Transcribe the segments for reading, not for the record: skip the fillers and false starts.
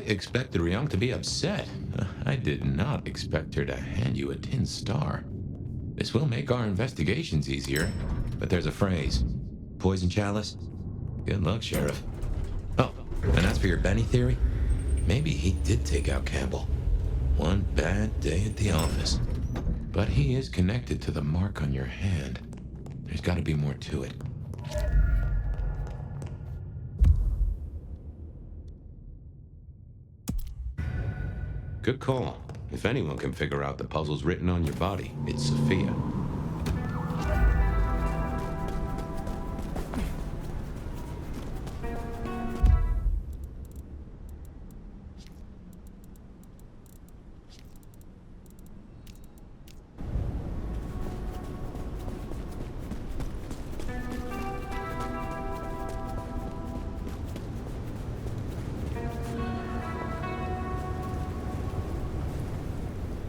expected Ryong to be upset. I did not expect her to hand you a tin star. This will make our investigations easier, but there's a phrase. Poison chalice? Good luck, Sheriff. Oh, and as for your Benny theory, maybe he did take out Campbell. One bad day at the office. But he is connected to the mark on your hand. There's got to be more to it. Good call. If anyone can figure out the puzzles written on your body, it's Sophia.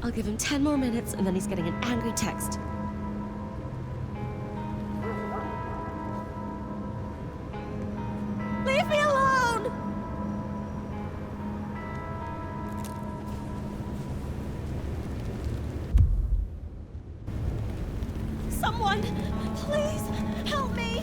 I'll give him 10 more minutes and then he's getting an angry text. Leave me alone! Someone, please help me!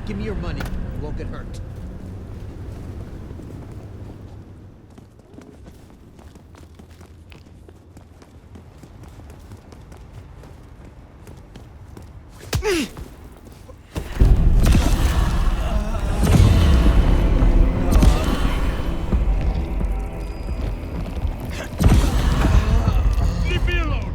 Give me your money. You won't get hurt. Leave me alone!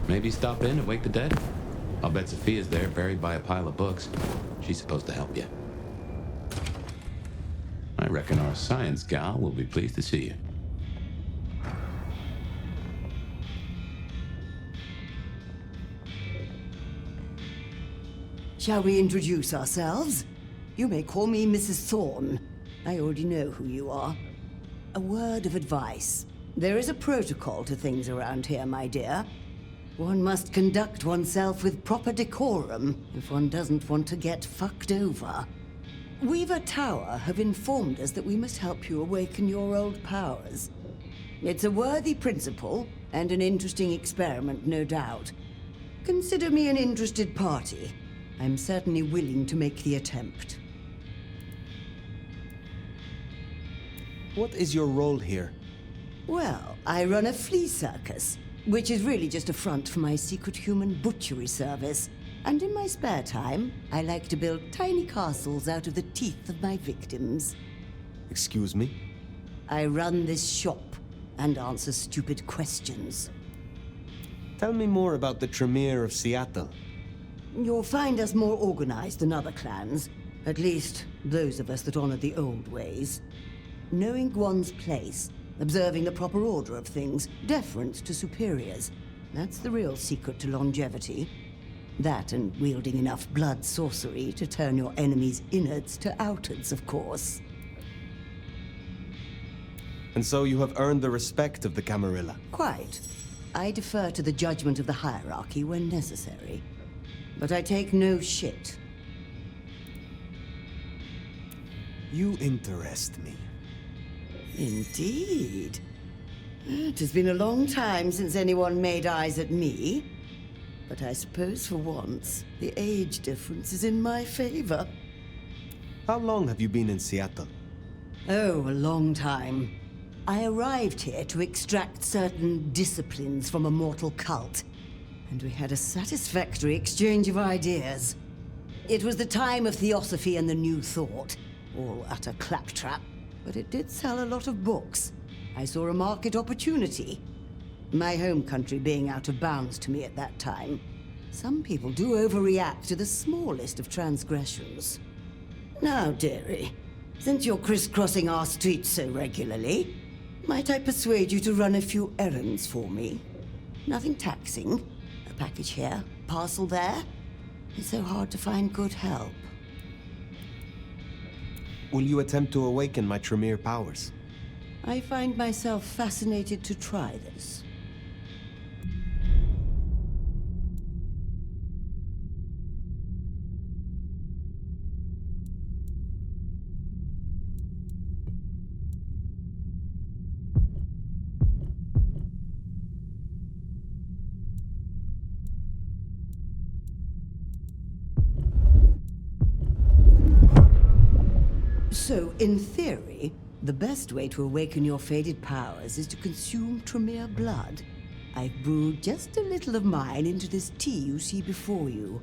Maybe stop in and wake the dead? I'll bet Sophia's there, buried by a pile of books. She's supposed to help you. I reckon our science gal will be pleased to see you. Shall we introduce ourselves? You may call me Mrs. Thorne. I already know who you are. A word of advice. There is a protocol to things around here, my dear. One must conduct oneself with proper decorum if one doesn't want to get fucked over. Weaver Tower have informed us that we must help you awaken your old powers. It's a worthy principle and an interesting experiment, no doubt. Consider me an interested party. I'm certainly willing to make the attempt. What is your role here? Well, I run a flea circus, which is really just a front for my secret human butchery service. And in my spare time, I like to build tiny castles out of the teeth of my victims. Excuse me? I run this shop and answer stupid questions. Tell me more about the Tremere of Sietlé. You'll find us more organized than other clans. At least, those of us that honor the old ways. Knowing one's place, observing the proper order of things, deference to superiors. That's the real secret to longevity. That and wielding enough blood sorcery to turn your enemy's innards to outards, of course. And so you have earned the respect of the Camarilla. Quite. I defer to the judgment of the hierarchy when necessary. But I take no shit. You interest me. Indeed. It has been a long time since anyone made eyes at me. But I suppose for once, the age difference is in my favor. How long have you been in Seattle? Oh, a long time. I arrived here to extract certain disciplines from a mortal cult, and we had a satisfactory exchange of ideas. It was the time of Theosophy and the New Thought, all utter claptrap, but it did sell a lot of books. I saw a market opportunity. My home country being out of bounds to me at that time. Some people do overreact to the smallest of transgressions. Now, dearie, since you're crisscrossing our streets so regularly, might I persuade you to run a few errands for me? Nothing taxing. A package here, parcel there. It's so hard to find good help. Will you attempt to awaken my Tremere powers? I find myself fascinated to try this. So, in theory, the best way to awaken your faded powers is to consume Tremere blood. I've brewed just a little of mine into this tea you see before you.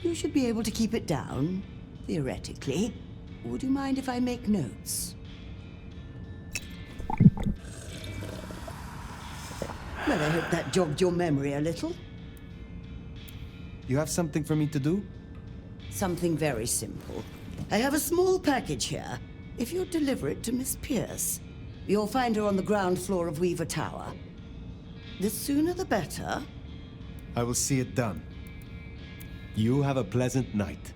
You should be able to keep it down, theoretically. Would you mind if I make notes? Well, I hope that jogged your memory a little. You have something for me to do? Something very simple. I have a small package here. If you'd deliver it to Miss Pierce, you'll find her on the ground floor of Weaver Tower. The sooner the better. I will see it done. You have a pleasant night.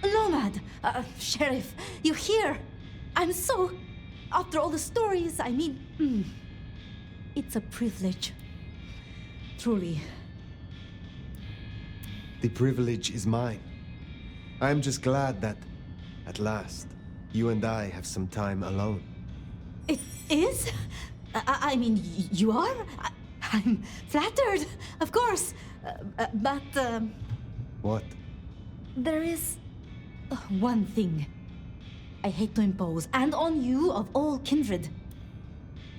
Nomad! Sheriff, you're here! I'm so... After all the stories, I mean... It's a privilege. Truly. The privilege is mine. I am just glad that, at last, you and I have some time alone. It is? I mean, you are? I'm flattered, of course. But, What? there is... one thing I hate to impose, and on you of all kindred.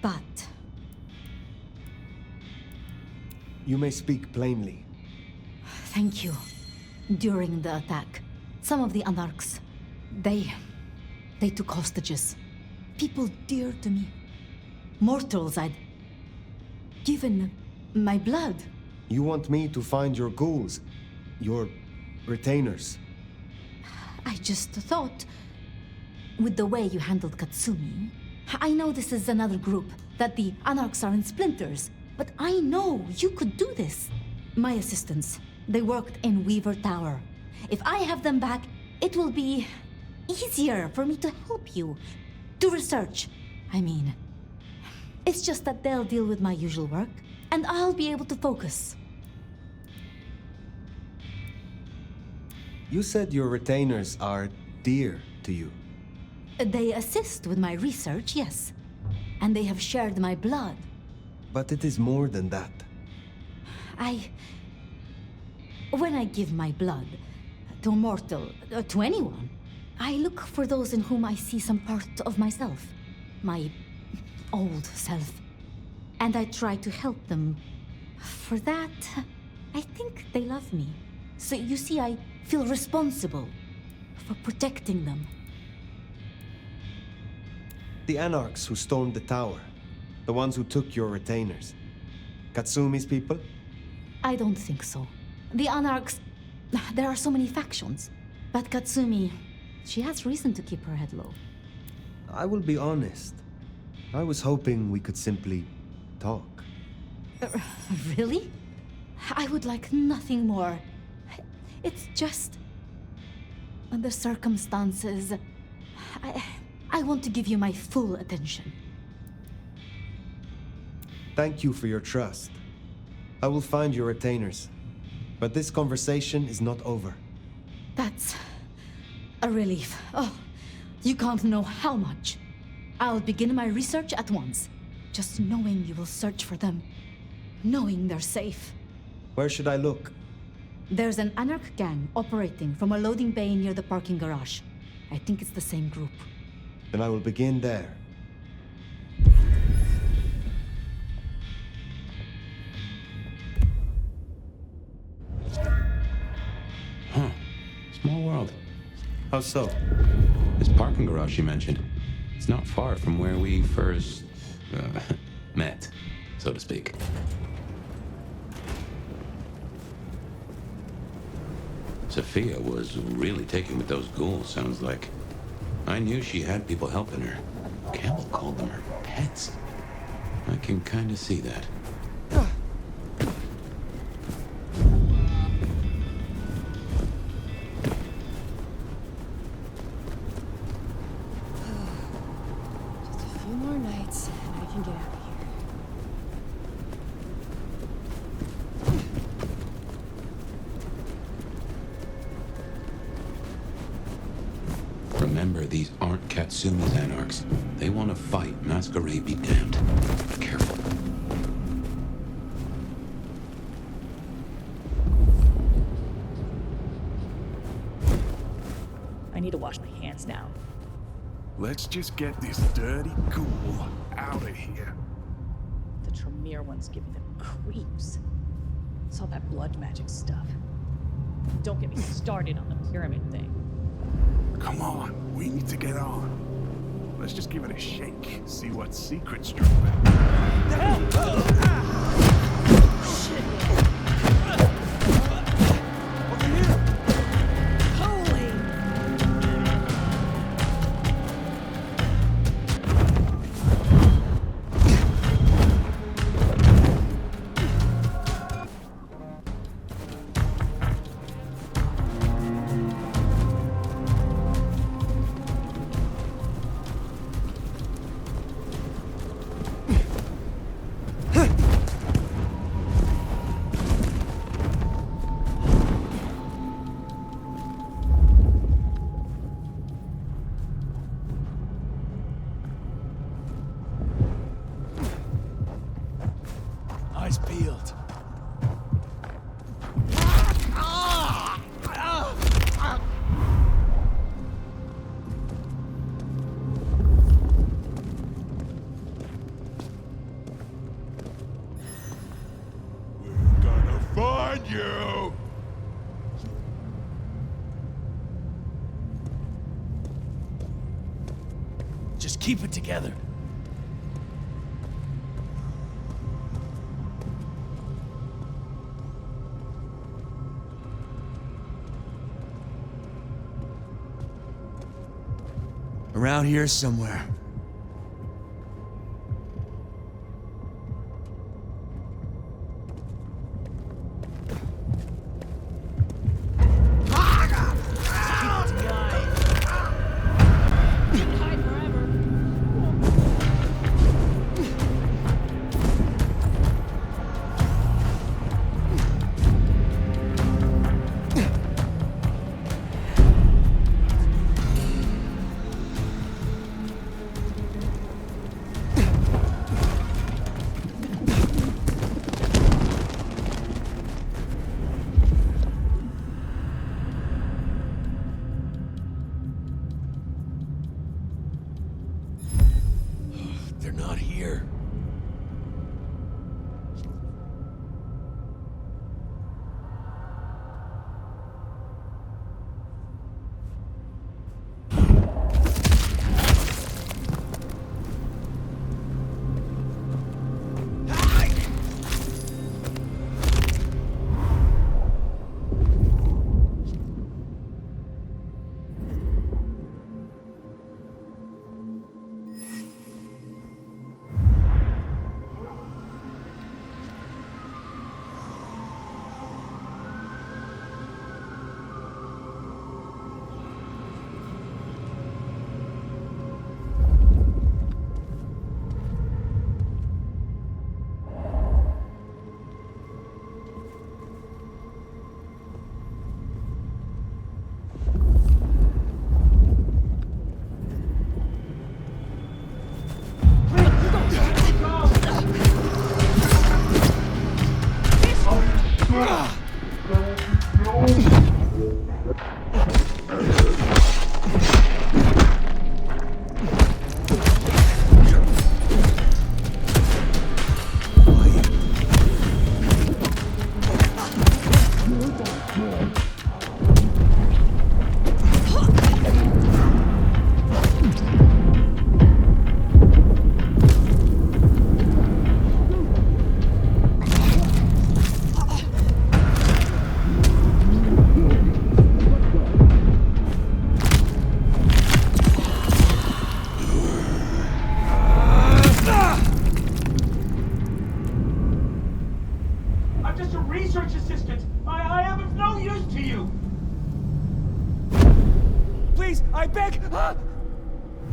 But... You may speak plainly. Thank you. During the attack, some of the anarchs, they took hostages. People dear to me. Mortals I'd given my blood. You want me to find your ghouls, your retainers. I just thought, with the way you handled Katsumi, I know this is another group, that the anarchs are in splinters, but I know you could do this. My assistants, they worked in Weaver Tower. If I have them back, it will be easier for me to help you. To research, I mean. It's just that they'll deal with my usual work, and I'll be able to focus. You said your retainers are dear to you. They assist with my research, yes. And they have shared my blood. But it is more than that. When I give my blood to a mortal, to anyone, I look for those in whom I see some part of myself. My old self. And I try to help them. For that, I think they love me. So you see, I feel responsible for protecting them. The anarchs who stormed the tower. The ones who took your retainers. Katsumi's people? I don't think so. The Anarchs, there are so many factions. But Katsumi, she has reason to keep her head low. I will be honest. I was hoping we could simply talk. Really? I would like nothing more. It's just... the circumstances... I want to give you my full attention. Thank you for your trust. I will find your retainers. But this conversation is not over. That's a relief. Oh, you can't know how much. I'll begin my research at once. Just knowing you will search for them. Knowing they're safe. Where should I look? There's an Anarch gang operating from a loading bay near the parking garage. I think it's the same group. Then I will begin there. Huh. Small world. How so? This parking garage you mentioned, it's not far from where we first met, so to speak. Sophia was really taken with those ghouls, sounds like. I knew she had people helping her. Campbell called them her pets. I can kind of see that. Just a few more nights, and I can get out of here. Remember, these aren't Katsumi's Anarchs. They want to fight. Masquerade be damned. Be careful. I need to wash my hands now. Let's just get this dirty ghoul out of here. The Tremere ones give me the creeps. It's all that blood magic stuff. Don't get me started on the pyramid thing. Come on, we need to get on. Let's just give it a shake, see what secrets drop out. Eyes peeled. We're gonna find you! Just keep it together. Around here somewhere.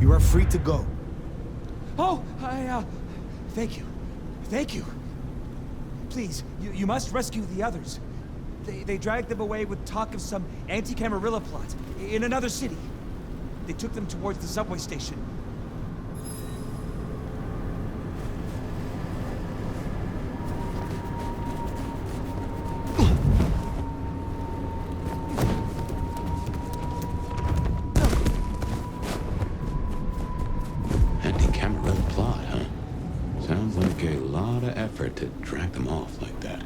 You are free to go. Oh, thank you. Thank you. Please, you must rescue the others. They dragged them away with talk of some anti-Camarilla plot in another city. They took them towards the subway station. Anti-Camarilla plot, huh? Sounds like a lot of effort to drag them off like that.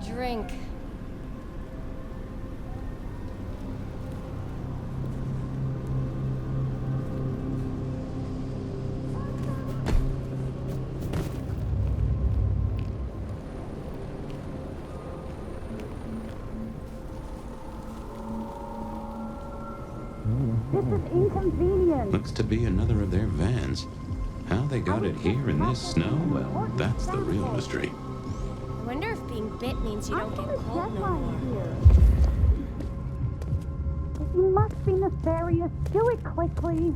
Drink. This is inconvenient. Looks to be another of their vans. How they got it here in this snow, well, that's the real mystery. I wonder if being bit means you don't get cold no more. Here. You must be nefarious. Do it quickly.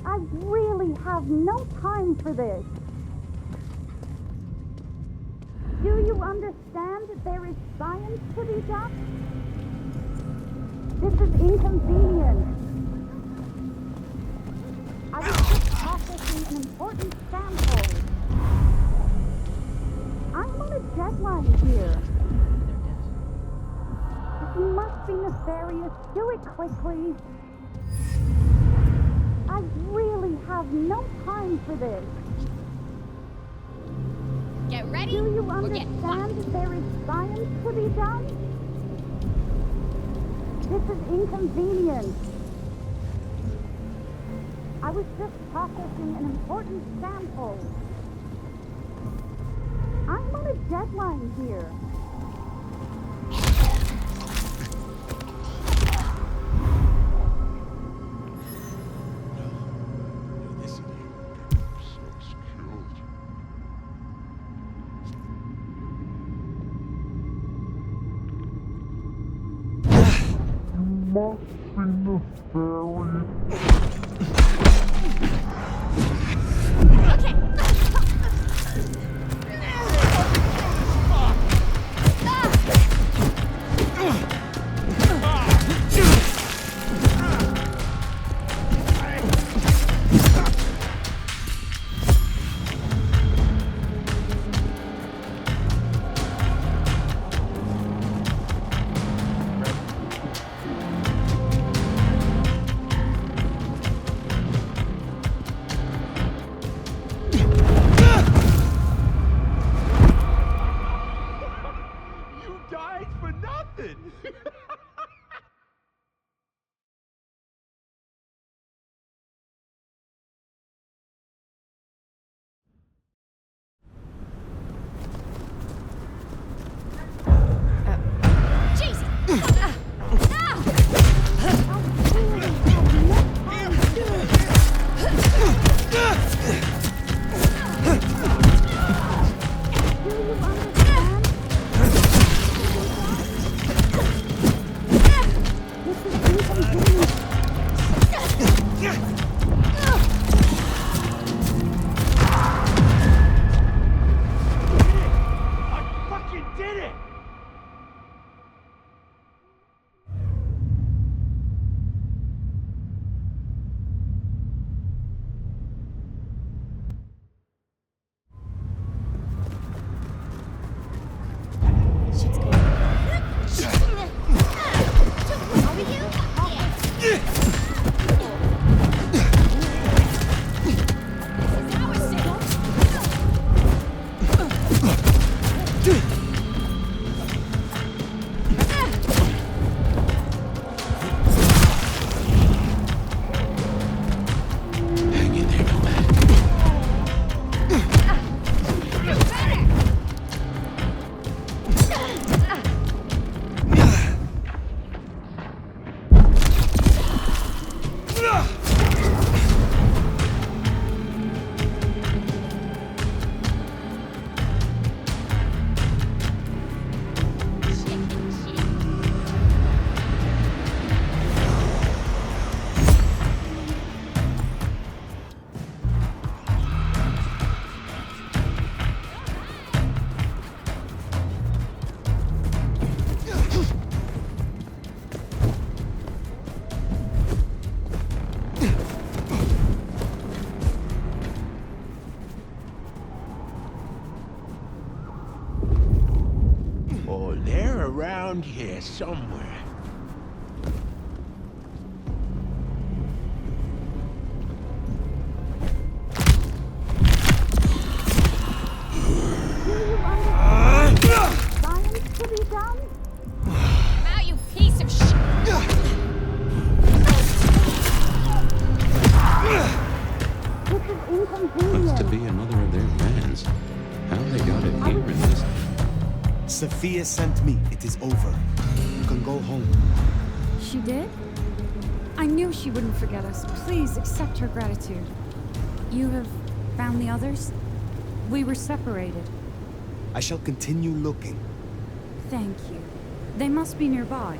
I really have no time for this. Do you understand that there is science to be done? This is inconvenient. I was just processing an important sample. I'm on a deadline here. You must be nefarious. Do it quickly. I really have no time for this. Get ready. Do you understand that there is science to be done? This is inconvenient. I was just processing an important sample. I'm on a deadline here. Okay. You died for nothing! Around here somewhere. Science to be done? Now, you piece of shit! This is inconvenient. Looks to be another of their vans. How they got it here in this... Sophia sent me. It is over. You can go home. She did? I knew she wouldn't forget us. Please accept her gratitude. You have found the others? We were separated. I shall continue looking. Thank you. They must be nearby.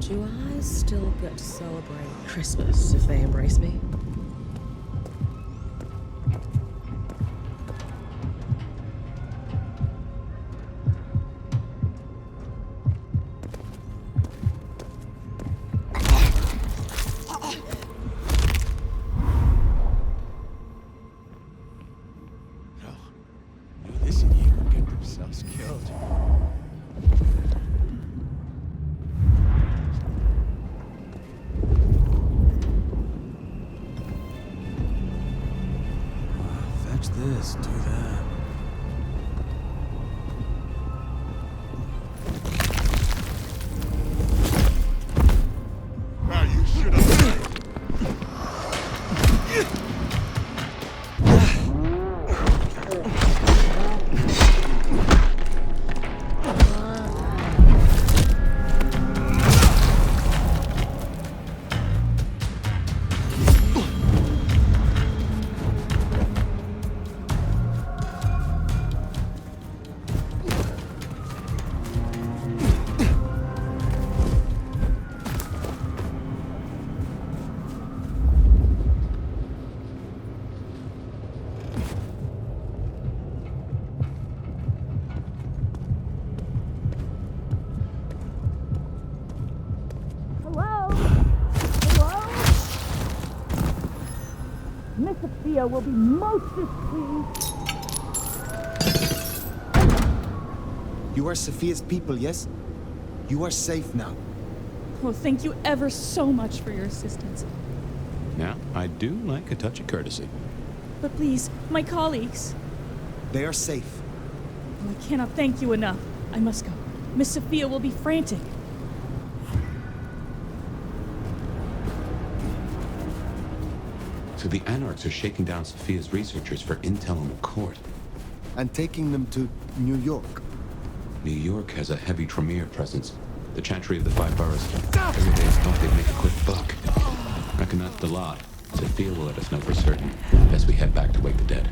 Do I still get to celebrate Christmas if they embrace me? This and you will get themselves killed. Sophia will be most displeased. You are Sophia's people, yes? You are safe now. Well, thank you ever so much for your assistance. Now, I do like a touch of courtesy. But please, my colleagues. They are safe. Well, I cannot thank you enough. I must go. Miss Sophia will be frantic. So the Anarchs are shaking down Sophia's researchers for intel on the court. And taking them to New York. New York has a heavy Tremere presence. The Chantry of the Five Boroughs. Every day thought they'd make a quick buck. Reckon that's the lot. Sophia will let us know for certain. Best we head back to wake the dead.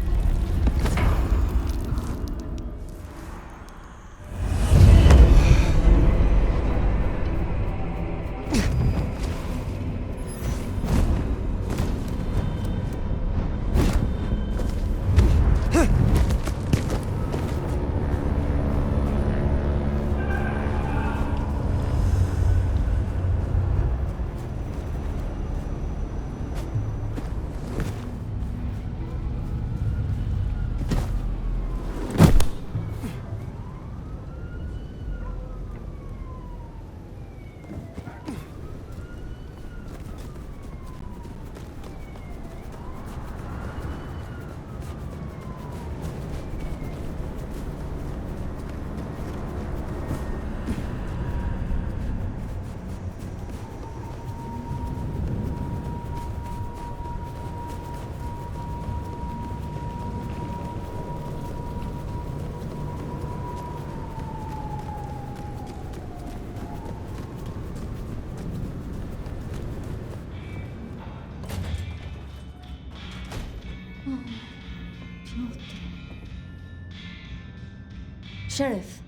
Sheriff,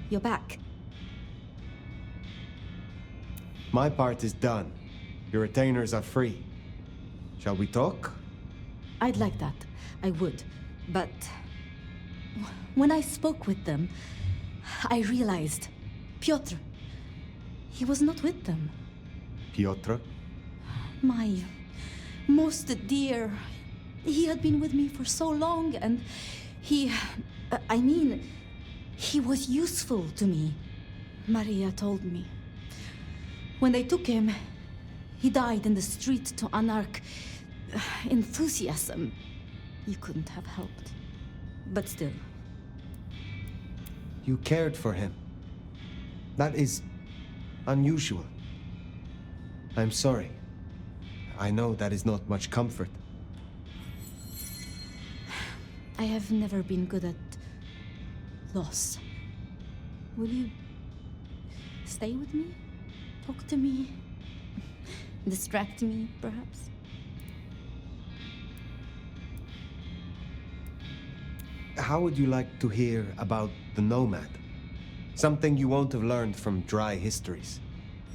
you're back. My part is done. Your retainers are free. Shall we talk? I'd like that. I would. But when I spoke with them, I realized Piotr, he was not with them. Piotr? My most dear. He had been with me for so long, and he was useful to me. Maria told me. When they took him, he died in the street to Anarch enthusiasm. You couldn't have helped. But still. You cared for him. That is unusual. I'm sorry. I know that is not much comfort. I have never been good at loss. Will you stay with me? Talk to me? Distract me, perhaps? How would you like to hear about the Nomad? Something you won't have learned from dry histories.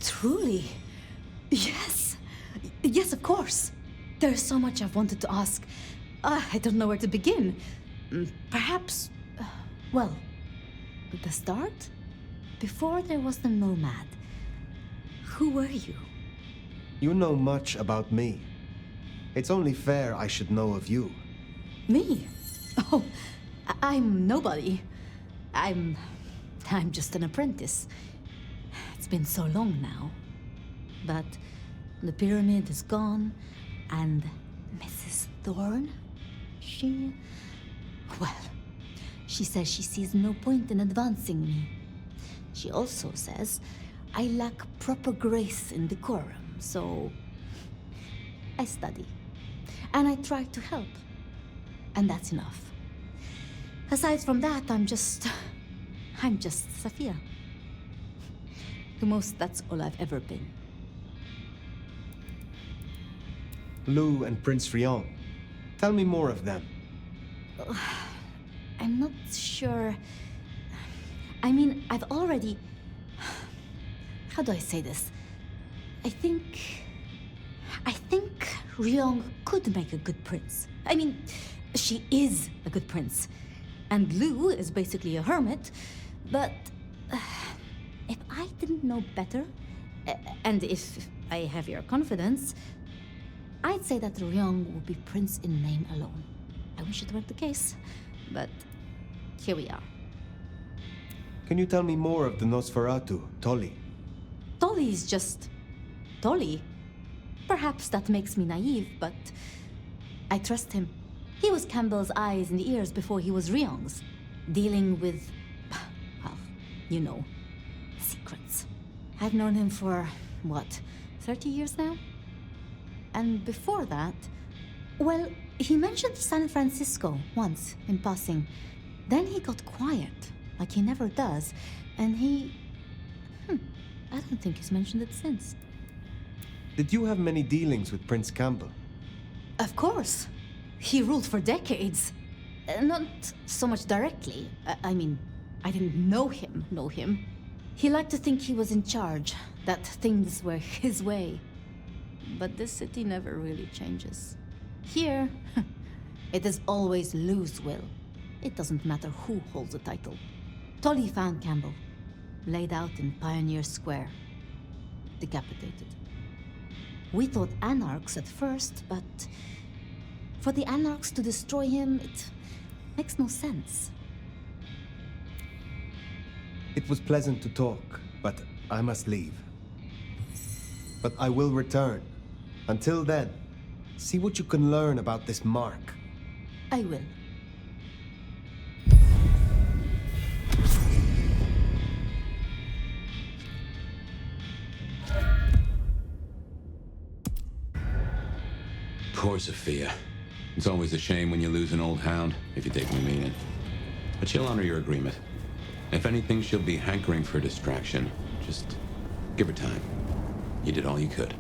Truly? Yes. Yes, of course. There's so much I've wanted to ask. I don't know where to begin. Perhaps, well, the start? Before there was the Nomad, who were you? You know much about me. It's only fair I should know of you. Me? Oh, I'm nobody. I'm just an apprentice. It's been so long now. But the pyramid is gone, and Mrs. Thorne, she says she sees no point in advancing me. She also says I lack proper grace and decorum, so I study. And I try to help. And that's enough. Aside from that, I'm just Sophia. The most, that's all I've ever been. Lou and Prince Rion. Tell me more of them. I'm not sure. I mean, I've already... How do I say this? I think Ryong could make a good prince. I mean, she is a good prince. And Lou is basically a hermit. But if I didn't know better, and if I have your confidence, I'd say that Ryong would be prince in name alone. I wish it weren't the case, but here we are. Can you tell me more of the Nosferatu, Tolly? Tolly is just Tolly. Perhaps that makes me naive, but I trust him. He was Campbell's eyes and ears before he was Ryong's, dealing with, well, you know, secrets. I've known him for, what, 30 years now? And before that, well, he mentioned San Francisco once in passing. Then he got quiet, like he never does, and I don't think he's mentioned it since. Did you have many dealings with Prince Campbell? Of course. He ruled for decades. Not so much directly. I mean, I didn't know him. He liked to think he was in charge, that things were his way. But this city never really changes. Here, it is always lose will. It doesn't matter who holds the title. Tolly found Campbell, laid out in Pioneer Square, decapitated. We thought anarchs at first, but for the anarchs to destroy him, it makes no sense. It was pleasant to talk, but I must leave. But I will return. Until then, see what you can learn about this mark. I will. Poor Sophia. It's always a shame when you lose an old hound, if you take my meaning. But she'll honor your agreement. If anything, she'll be hankering for distraction. Just give her time. You did all you could.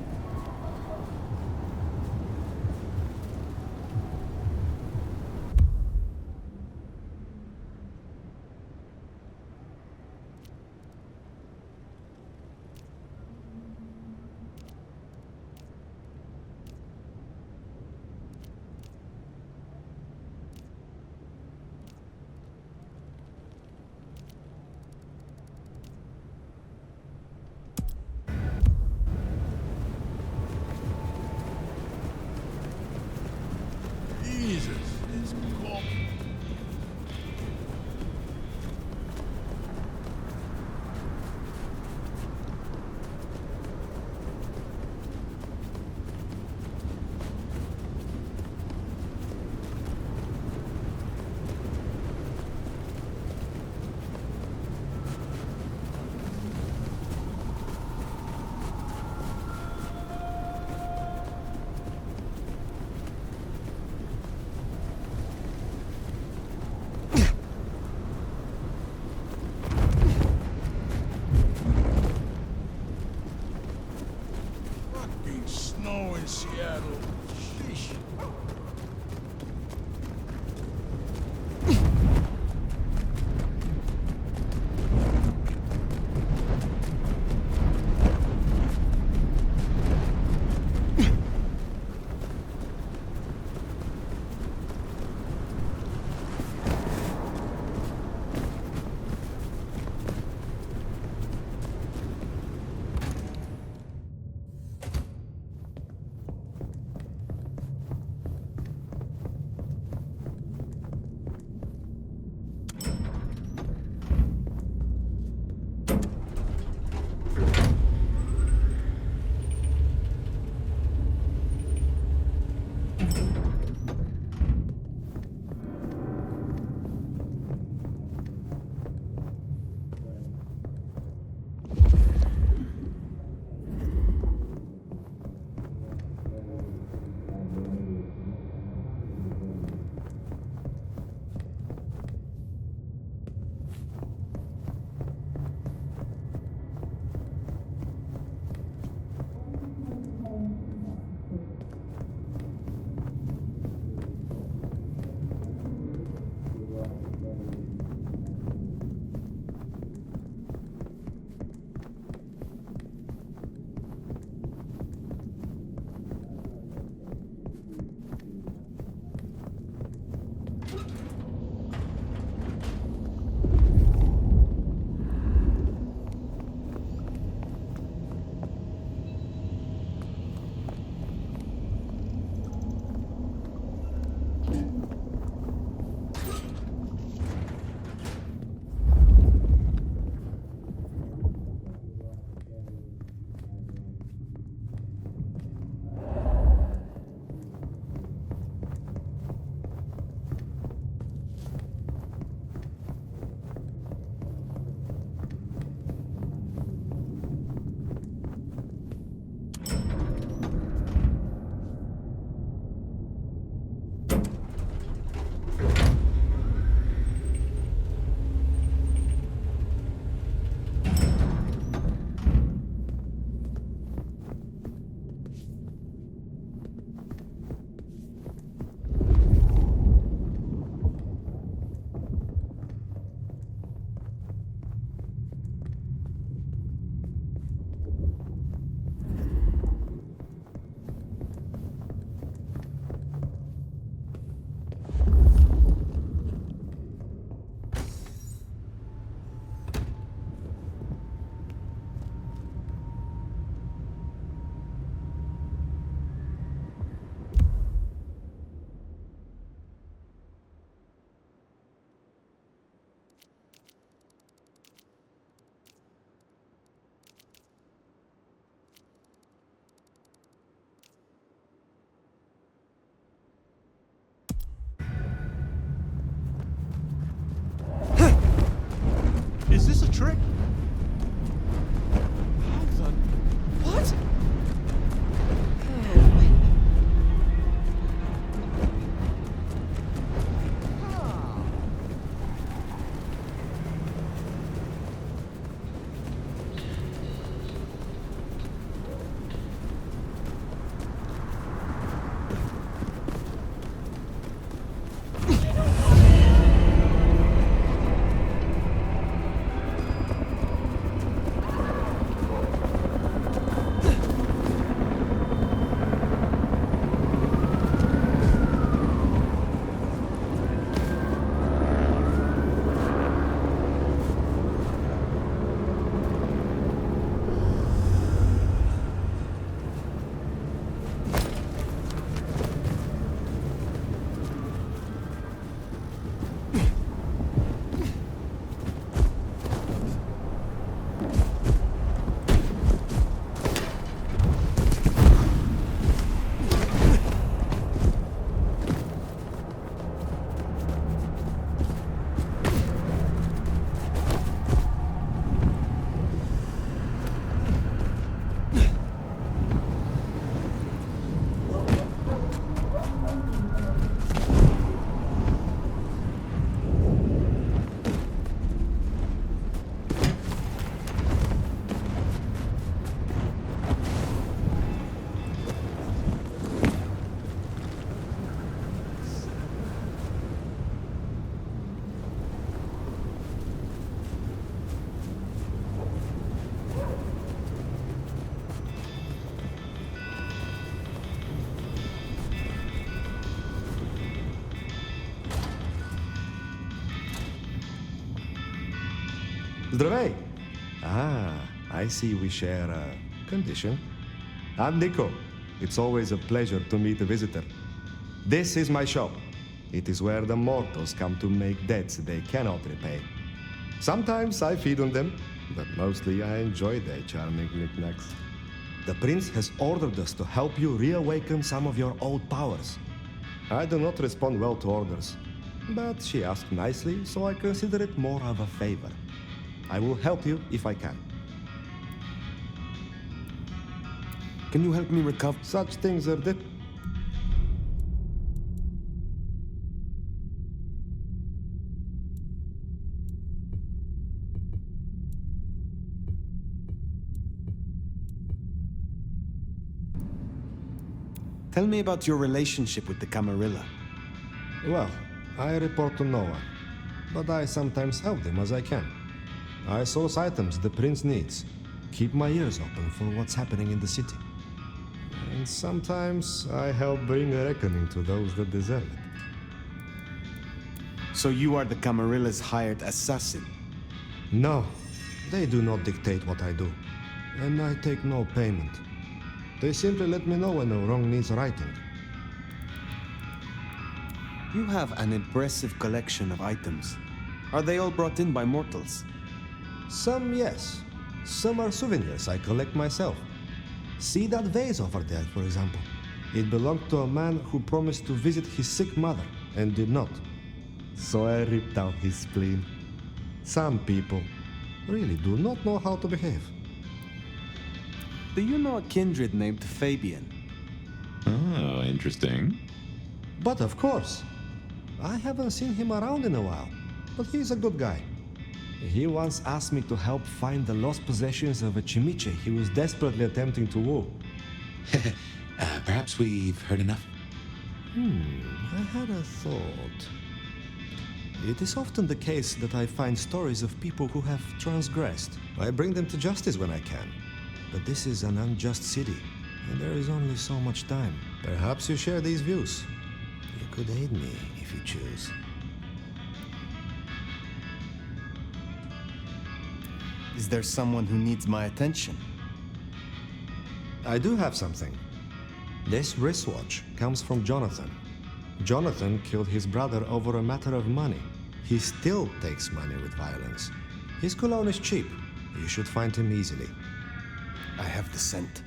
Здравей! I see we share a condition. I'm Nico. It's always a pleasure to meet a visitor. This is my shop. It is where the mortals come to make debts they cannot repay. Sometimes I feed on them, but mostly I enjoy their charming knickknacks. The prince has ordered us to help you reawaken some of your old powers. I do not respond well to orders, but she asked nicely, so I consider it more of a favor. I will help you if I can. Can you help me recover? Such things are Tell me about your relationship with the Camarilla. Well, I report to no one, but I sometimes help them as I can. I source items the prince needs, keep my ears open for what's happening in the city. And sometimes I help bring a reckoning to those that deserve it. So you are the Camarilla's hired assassin? No, they do not dictate what I do, and I take no payment. They simply let me know when a wrong needs righting. You have an impressive collection of items. Are they all brought in by mortals? Some, yes. Some are souvenirs I collect myself. See that vase over there, for example. It belonged to a man who promised to visit his sick mother and did not. So I ripped out his spleen. Some people really do not know how to behave. Do you know a kindred named Fabian? Oh, interesting. But of course. I haven't seen him around in a while, but he's a good guy. He once asked me to help find the lost possessions of a chimiche he was desperately attempting to woo. Perhaps we've heard enough? I had a thought. It is often the case that I find stories of people who have transgressed. I bring them to justice when I can. But this is an unjust city, and there is only so much time. Perhaps you share these views. You could aid me if you choose. Is there someone who needs my attention? I do have something. This wristwatch comes from Jonathan. Jonathan killed his brother over a matter of money. He still takes money with violence. His cologne is cheap. You should find him easily. I have the scent.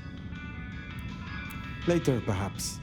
Later, perhaps.